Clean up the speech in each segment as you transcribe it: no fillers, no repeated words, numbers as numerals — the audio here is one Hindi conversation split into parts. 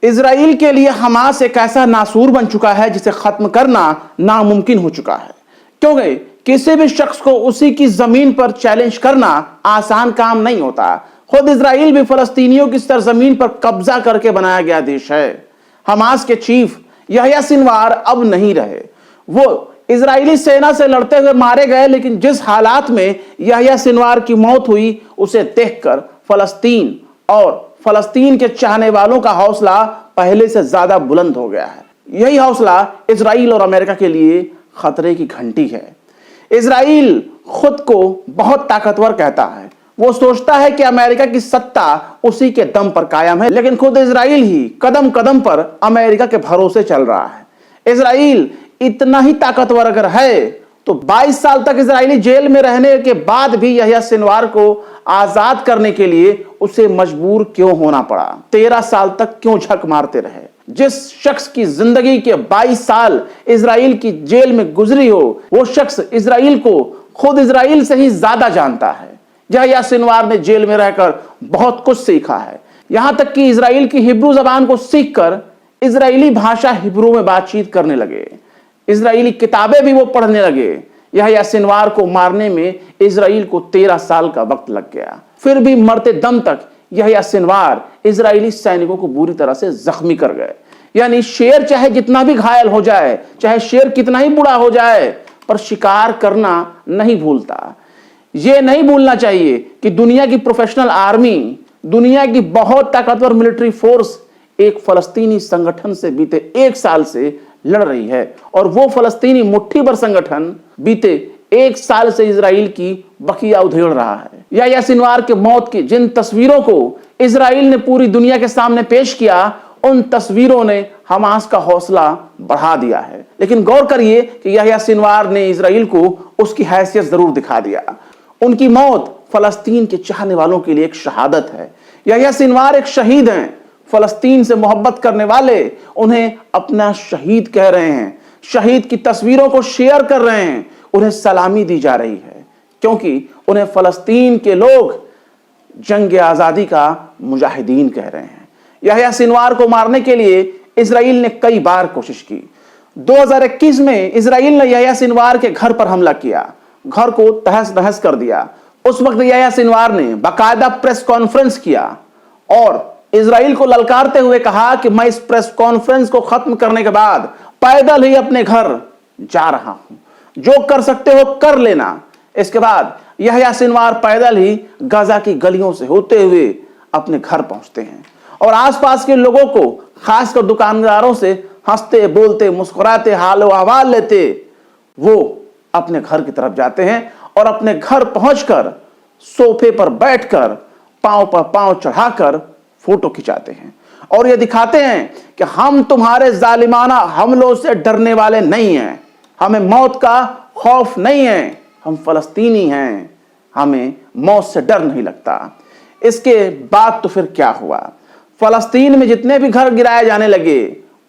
इजराइल के लिए हमास एक ऐसा नासूर बन चुका है जिसे खत्म करना नामुमकिन हो चुका है, क्योंकि किसी भी शख्स को उसी की जमीन पर चैलेंज करना आसान काम नहीं होता। खुद इजराइल भी फलस्तीनियों की सरजमीन पर कब्जा करके बनाया गया देश है। हमास के चीफ यहया सिनवार अब नहीं रहे। वो इजरायली सेना से लड़ते हुए मारे गए, लेकिन जिस हालात में यहया सिनवार की मौत हुई उसे देखकर फलस्तीन और फलस्तीन के चाहने वालों का हौसला पहले से ज्यादा बुलंद हो गया है। यही हौसला इजराइल और अमेरिका के लिए खतरे की घंटी है। इजराइल खुद को बहुत ताकतवर कहता है। वो सोचता है कि अमेरिका की सत्ता उसी के दम पर कायम है, लेकिन खुद इजराइल ही कदम कदम पर अमेरिका के भरोसे चल रहा है। इजराइल इतना ही ताकतवर अगर है तो 22 साल तक इजरायली जेल में रहने के बाद भी यहया सिनवार को आजाद करने के लिए उसे मजबूर क्यों होना पड़ा? 13 साल तक क्यों झक मारते रहे? जिस शख्स की जिंदगी के 22 साल इजराइल की जेल में गुजरी हो, वो शख्स इजराइल को खुद इजराइल से ही ज्यादा जानता है। यहया सिनवार ने जेल में रहकर बहुत कुछ सीखा है, यहां तक कि इजराइल की हिब्रू जबान को सीखकर इजरायली भाषा हिब्रू में बातचीत करने लगे। इजरायली किताबें भी वो पढ़ने लगे। यहया सिनवार को मारने में इजराइल को 13 साल का वक्त लग गया। फिर भी मरते दम तक यहया सिनवार इजरायली सैनिकों को बुरी तरह से जख्मी कर गए। यानी शेर चाहे जितना भी घायल हो जाए, चाहे शेर कितना ही बुरा हो जाए, पर शिकार करना नहीं भूलता। यह नहीं भूलना चाहिए कि दुनिया की प्रोफेशनल आर्मी, दुनिया की बहुत ताकतवर मिलिट्री फोर्स एक फलस्तीनी संगठन से बीते 1 साल से लड़ रही है, और वो फलस्तीनी मुट्ठी भर संगठन बीते 1 साल से इजराइल की बकिया उधेड़ रहा है। यहया सिनवार के मौत की जिन तस्वीरों को इजराइल ने पूरी दुनिया के सामने पेश किया, उन तस्वीरों ने हमास का हौसला बढ़ा दिया है। लेकिन गौर करिए कि यहया सिनवार ने इजराइल को उसकी हैसियत जरूर दिखा दिया। उनकी मौत फलस्तीन के चाहने वालों के लिए एक शहादत है। यहया सिनवार एक शहीद हैं। फलस्तीन से मोहब्बत करने वाले उन्हें अपना शहीद कह रहे हैं, शहीद की तस्वीरों को शेयर कर रहे हैं, उन्हें सलामी दी जा रही है, क्योंकि उन्हें फलस्तीन के लोग जंग आजादी का मुजाहिदीन कह रहे हैं। यहया सिनवार को मारने के लिए इजराइल ने कई बार कोशिश की। 2021 में इजराइल ने यहया सिनवार के घर पर हमला किया, घर को तहस नहस कर दिया। उस वक्त यहया सिनवार ने बाकायदा प्रेस कॉन्फ्रेंस किया और इजराइल को ललकारते हुए कहा कि मैं इस प्रेस कॉन्फ्रेंस को खत्म करने के बाद पैदल ही अपने घर जा रहा हूं, जो कर सकते हो कर लेना। इसके बाद यहया सिनवार पैदल ही गाजा की गलियों से होते हुए अपने घर पहुंचते हैं और आसपास के लोगों को, खासकर दुकानदारों से हंसते बोलते मुस्कुराते हालो अहवाल लेते वो अपने घर की तरफ जाते हैं और अपने घर पहुंचकर सोफे पर बैठकर पांव पर पांव चढ़ाकर फोटो खिंचाते हैं और ये दिखाते हैं कि हम तुम्हारे जालिमाना हमलों से डरने वाले नहीं हैं, हमें मौत का खौफ नहीं है, हम फलस्तीनी हैं, हमें मौत से डर नहीं लगता। इसके बाद तो फिर क्या हुआ? फलस्तीन में जितने भी घर गिराए जाने लगे,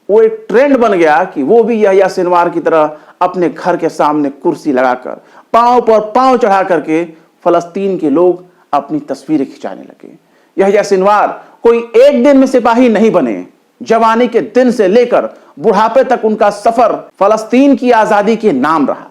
वो एक ट्रेंड बन गया कि वो भी यहया सिनवार की तरह अपने घर के सामने कुर्सी लगाकर पांव पर पांव चढ़ा करके फलस्तीन के लोग अपनी तस्वीरें खिंचाने लगे। यहया सिनवार कोई एक दिन में सिपाही नहीं बने। जवानी के दिन से लेकर बुढ़ापे तक उनका सफर फलस्तीन की आजादी के नाम रहा।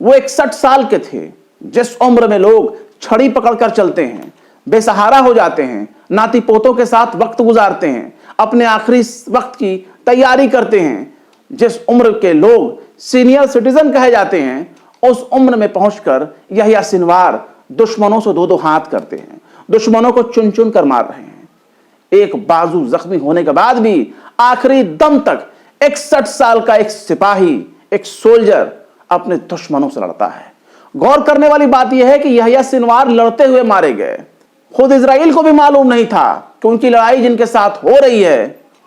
वो 61 साल के थे, जिस उम्र में लोग छड़ी पकड़कर चलते हैं, बेसहारा हो जाते हैं, नाती पोतों के साथ वक्त गुजारते हैं, अपने आखिरी वक्त की तैयारी करते हैं, जिस उम्र के लोग सीनियर सिटीजन कहे जाते हैं, उस उम्र में पहुंचकर यहया सिनवार दुश्मनों से दो हाथ करते हैं, दुश्मनों को चुन चुन कर मार रहे हैं। एक बाजू जख्मी होने के बाद भी आखिरी दम तक 61 साल का एक सिपाही, एक सोल्जर अपने दुश्मनों से लड़ता है। गौर करने वाली बात यह है कि यहया सिनवार लड़ते हुए मारे गए। खुद इजराइल को भी मालूम नहीं था कि उनकी लड़ाई जिनके साथ हो रही है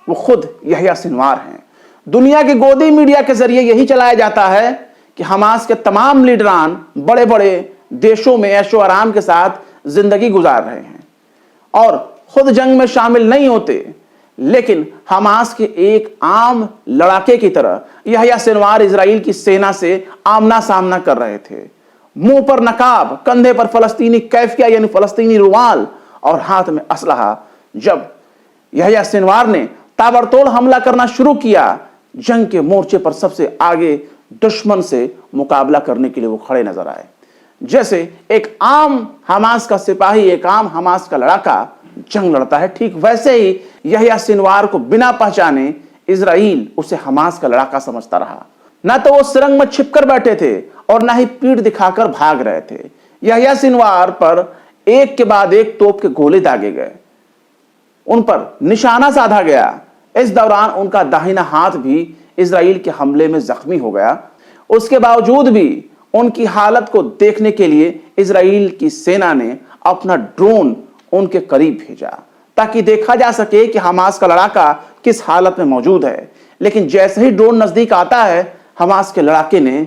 वो खुद यहया सिनवार हैं। दुनिया की गोदी मीडिया के जरिए यही चलाया जाता है कि हमास के तमाम लीडरान बड़े बड़े देशों में ऐशो आराम के साथ जिंदगी गुजार रहे हैं और खुद जंग में शामिल नहीं होते, लेकिन हमास के एक आम लड़ाके की तरह यहया सिनवार इजराइल की सेना से आमना सामना कर रहे थे। मुंह पर नकाब, कंधे पर फलस्तीनी कैफिया यानी फलस्तीनी रुमाल और हाथ में असलहा। जब यहया सिनवार ने ताबड़तोड़ हमला करना शुरू किया। जंग के मोर्चे पर सबसे आगे दुश्मन से मुकाबला करने के लिए वो खड़े नजर आए। जैसे एक आम हमास का सिपाही, एक आम हमास का लड़ाका जंग लड़ता है, ठीक वैसे ही यहया सिनवार को बिना पहचाने इजराइल उसे हमास का लड़ाका समझता रहा। ना तो वो सुरंग में छिपकर बैठे थे और ना ही पीठ दिखाकर भाग रहे थे। यहया सिनवार पर एक के बाद एक तोप के गोले दागे गए, उन पर निशाना साधा गया। इस दौरान उनका दाहिना हाथ भी इजराइल के हमले में जख्मी हो गया। उसके बावजूद भी उनकी हालत को देखने के लिए इजराइल की सेना ने अपना ड्रोन उनके करीब भेजा ताकि देखा जा सके कि हमास का लड़ाका किस हालत में मौजूद है। लेकिन जैसे ही ड्रोन नजदीक आता है, हमास के लड़ाके ने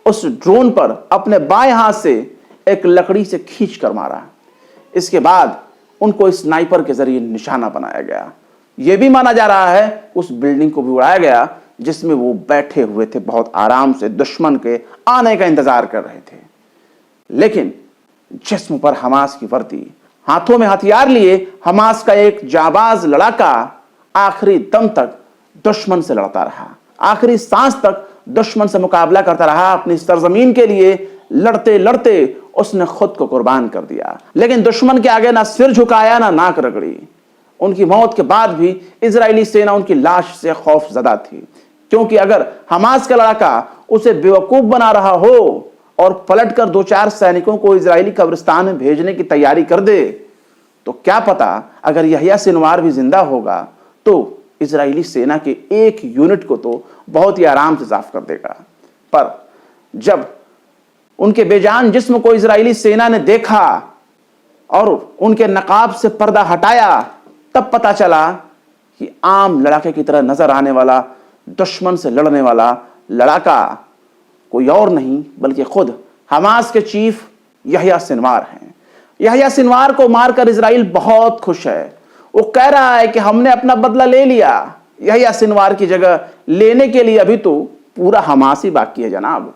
उस ड्रोन पर अपने बाएं हाथ से एक लकड़ी से खींच कर मारा। इसके बाद उनको स्नाइपर के जरिए निशाना बनाया गया। यह भी माना जा रहा है उस बिल्डिंग को भी उड़ाया गया जिसमें वो बैठे हुए थे, बहुत आराम से दुश्मन के आने का इंतजार कर रहे थे। लेकिन जिस्म पर हमास की वर्दी, हाथों में हथियार लिए हमास का एक जाबाज लड़ाका आखिरी दम तक दुश्मन से लड़ता रहा, आखिरी सांस तक दुश्मन से मुकाबला करता रहा। अपनी सरजमीन के लिए लड़ते लड़ते उसने खुद को कुर्बान कर दिया। लेकिन दुश्मन के आगे ना सिर झुकाया ना नाक रगड़ी। उनकी मौत के बाद भी इजरायली सेना उनकी लाश से खौफजदा थी, क्योंकि अगर हमास का लड़ाका उसे बेवकूफ बना रहा हो और पलटकर 2-4 सैनिकों को इजरायली कब्रिस्तान में भेजने की तैयारी कर दे, तो क्या पता अगर यहया सिनवार भी जिंदा होगा तो इजरायली सेना के एक यूनिट को तो बहुत ही आराम से साफ कर देगा। पर जब उनके बेजान जिस्म को इजरायली सेना ने देखा और उनके नकाब से पर्दा हटाया, तब पता चला कि आम लड़ाके की तरह नजर आने वाला, दुश्मन से लड़ने वाला लड़ाका कोई और नहीं बल्कि खुद हमास के चीफ यहया सिनवार हैं। यहया सिनवार को मारकर इजराइल बहुत खुश है। वो कह रहा है कि हमने अपना बदला ले लिया। यहया सिनवार की जगह लेने के लिए अभी तो पूरा हमास ही बाकी है जनाब।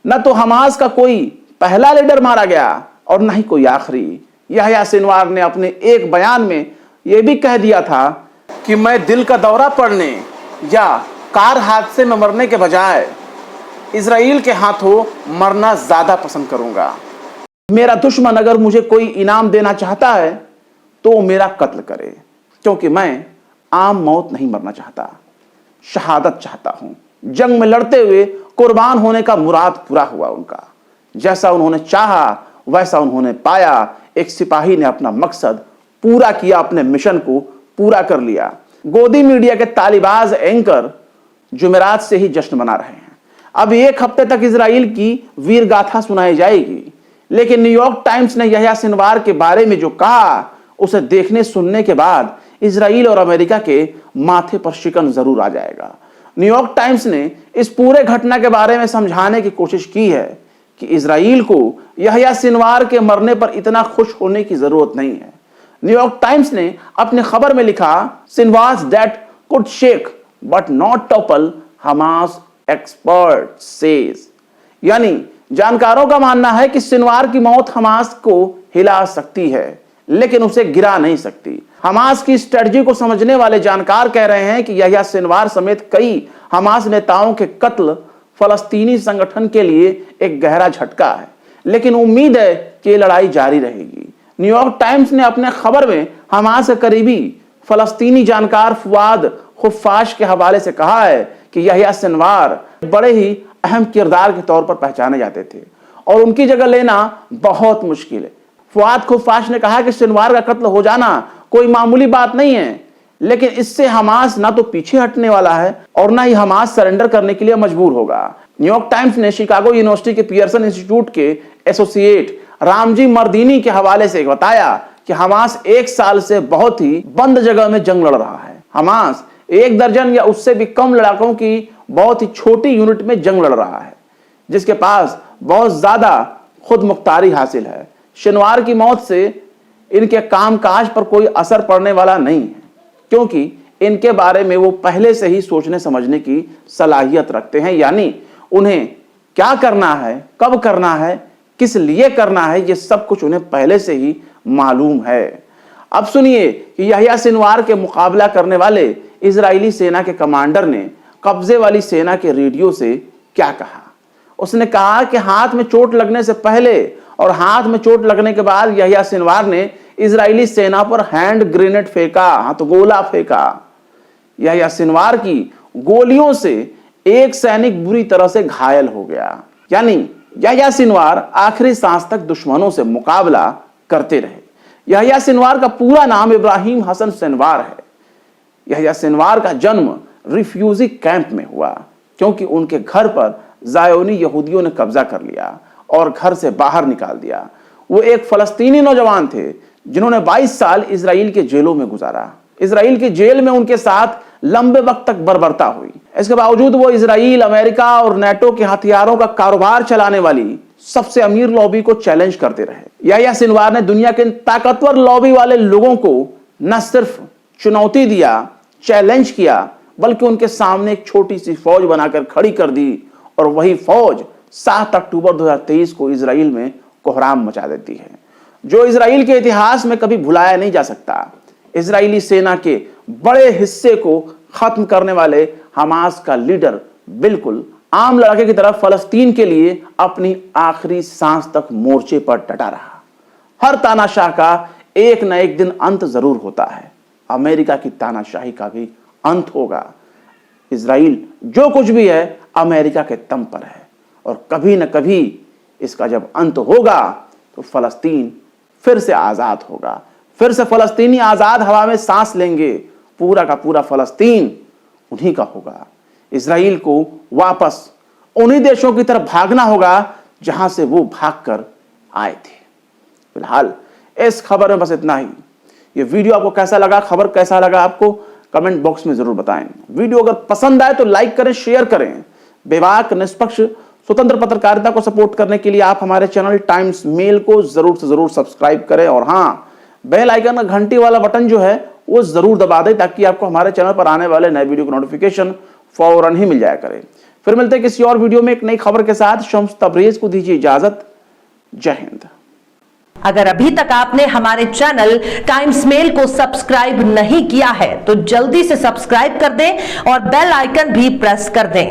न तो हमास का कोई पहला लीडर मारा गया और न ही कोई आखिरी। यहया सिनवार ने अपने एक बयान में यह भी कह दिया था कि मैं दिल का दौरा पड़ने या कार हादसे में मरने के बजाय इजराइल के हाथों मरना ज्यादा पसंद करूंगा। मेरा दुश्मन अगर मुझे कोई इनाम देना चाहता है तो वो मेरा कत्ल करे, क्योंकि मैं आम मौत नहीं मरना चाहता, शहादत चाहता हूं। जंग में लड़ते हुए कुर्बान होने का मुराद पूरा हुआ उनका। जैसा उन्होंने चाहा वैसा उन्होंने पाया। एक सिपाही ने अपना मकसद पूरा किया, अपने मिशन को पूरा कर लिया। गोदी मीडिया के तालिबाज एंकर जुमेरात से ही जश्न मना रहे हैं। अब 1 हफ्ते तक इजराइल की वीर गाथा सुनाई जाएगी। लेकिन न्यूयॉर्क टाइम्स ने यहया सिनवार के बारे में जो कहा, उसे देखने सुनने के बाद इजराइल और अमेरिका के माथे पर शिकन जरूर आ जाएगा। न्यूयॉर्क टाइम्स ने इस पूरे घटना के बारे में समझाने की कोशिश की है कि इजराइल को यहया सिनवार के मरने पर इतना खुश होने की जरूरत नहीं है। न्यूयॉर्क टाइम्स ने अपनी खबर में लिखा, Sinwar's that could shake but not topple Hamas expert says. यानी जानकारों का मानना है कि सिनवार की मौत हमास को हिला सकती है लेकिन उसे गिरा नहीं सकती। हमास की स्ट्रेटजी को समझने वाले जानकार कह रहे हैं कि यहया सिनवार समेत कई हमास नेताओं के कत्ल फलस्तीनी संगठन के लिए एक गहरा झटका है, लेकिन उम्मीद है कि यह लड़ाई जारी रहेगी। न्यूयॉर्क टाइम्स ने अपने खबर में हमास के करीबी फलस्तीनी जानकार फुआद खुफाश के हवाले से कहा है कि यहया सिनवार बड़े ही अहम किरदार के तौर पर पहचाने जाते थे और उनकी जगह लेना बहुत मुश्किल है। फुआद खुफाश ने कहा कि सिनवार का कत्ल हो जाना कोई मामूली बात नहीं है, लेकिन इससे हमास ना तो पीछे हटने वाला है और ना ही हमास सरेंडर करने के लिए मजबूर होगा। न्यूयॉर्क टाइम्स ने शिकागो यूनिवर्सिटी के पियर्सन इंस्टीट्यूट के एसोसिएट रामजी मर्दीनी के हवाले से बताया कि हमास 1 साल से बहुत ही बंद जगह में जंग लड़ रहा है। हमास 1 दर्जन या उससे भी कम लड़ाकों की बहुत ही छोटी यूनिट में जंग लड़ रहा है, जिसके पास बहुत ज्यादा खुद मुख्तारी हासिल है। सिनवार की मौत से इनके कामकाज पर कोई असर पड़ने वाला नहीं है, क्योंकि इनके बारे में वो पहले से ही सोचने समझने की सलाहियत रखते हैं। यानी उन्हें क्या करना है, कब करना है, किस लिए करना है, ये सब कुछ उन्हें पहले से ही मालूम है। अब सुनिए कि यहया सिनवार के मुकाबला करने वाले इजरायली सेना के कमांडर ने कब्जे वाली सेना के रेडियो से क्या कहा। उसने कहा कि हाथ में चोट लगने से पहले और हाथ में चोट लगने के बाद यहया सिनवार ने इजरायली सेना पर हैंड ग्रेनेड फेंका, हाथगोला फेंका। यहया सिनवार की गोलियों से एक सैनिक बुरी तरह से घायल हो गया। यानी यहया सिनवार आखिरी सांस तक दुश्मनों से मुकाबला करते रहे। यहया सिनवार का पूरा नाम इब्राहिम हसन सिनवार है। यहया सिनवार का जन्म रिफ्यूजी कैंप में हुआ, क्योंकि उनके घर पर जायोनी यहूदियों ने कब्जा कर लिया और घर से बाहर निकाल दिया। वो एक फलस्तीनी नौजवान थे जिन्होंने 22 साल इजराइल के जेलों में गुजारा। इजराइल की जेल में उनके साथ लंबे वक्त तक बर्बरता हुई। इसके बावजूद वो इजराइल, अमेरिका और नेटो के हथियारों का कारोबार चलाने वाली सबसे अमीर लॉबी को चैलेंज करते रहे। यहया सिनवार ने दुनिया के ताकतवर लॉबी वाले लोगों को न सिर्फ चुनौती दिया, चैलेंज किया, बल्कि उनके सामने एक छोटी सी फौज बनाकर खड़ी कर दी और वही फौज 7 अक्टूबर 2023 को इजराइल में कोहराम मचा देती है, जो इजराइल के इतिहास में कभी भुलाया नहीं जा सकता। इजरायली सेना के बड़े हिस्से को खत्म करने वाले हमास का लीडर बिल्कुल आम लड़के की तरह फलस्तीन के लिए अपनी आखिरी सांस तक मोर्चे पर डटा रहा। हर तानाशाह का एक न एक दिन अंत जरूर होता है। अमेरिका की तानाशाही का भी अंत होगा। इजराइल जो कुछ भी है अमेरिका के दम पर है, और कभी न कभी इसका जब अंत होगा तो फलस्तीन फिर से आजाद होगा। फिर से फलस्तीनी आजाद हवा में सांस लेंगे। पूरा का पूरा फलस्तीन उन्हीं का होगा। इजराइल को वापस उन्हीं देशों की तरफ भागना होगा जहां से वो भागकर आए थे। फिलहाल इस खबर में बस इतना ही। ये वीडियो आपको कैसा लगा, खबर कैसा लगा, आपको कमेंट बॉक्स में जरूर बताएं। वीडियो अगर पसंद आए तो लाइक करें, शेयर करें। बेबाक, निष्पक्ष, स्वतंत्र पत्रकारिता को सपोर्ट करने के लिए आप हमारे चैनल टाइम्स मेल को जरूर से जरूर सब्सक्राइब करें, और हाँ, बेल आइकन का घंटी वाला बटन जो है वो जरूर दबा दें, ताकि आपको हमारे चैनल पर आने वाले नए वीडियो की नोटिफिकेशन फौरन ही मिल जाया करे। फिर मिलते हैं किसी और वीडियो में एक नई खबर के साथ। शम्स तबरेज को दीजिए इजाजत। जय हिंद। अगर अभी तक आपने हमारे चैनल टाइम्स मेल को सब्सक्राइब नहीं किया है तो जल्दी से सब्सक्राइब कर दें और बेल आइकन भी प्रेस कर दें।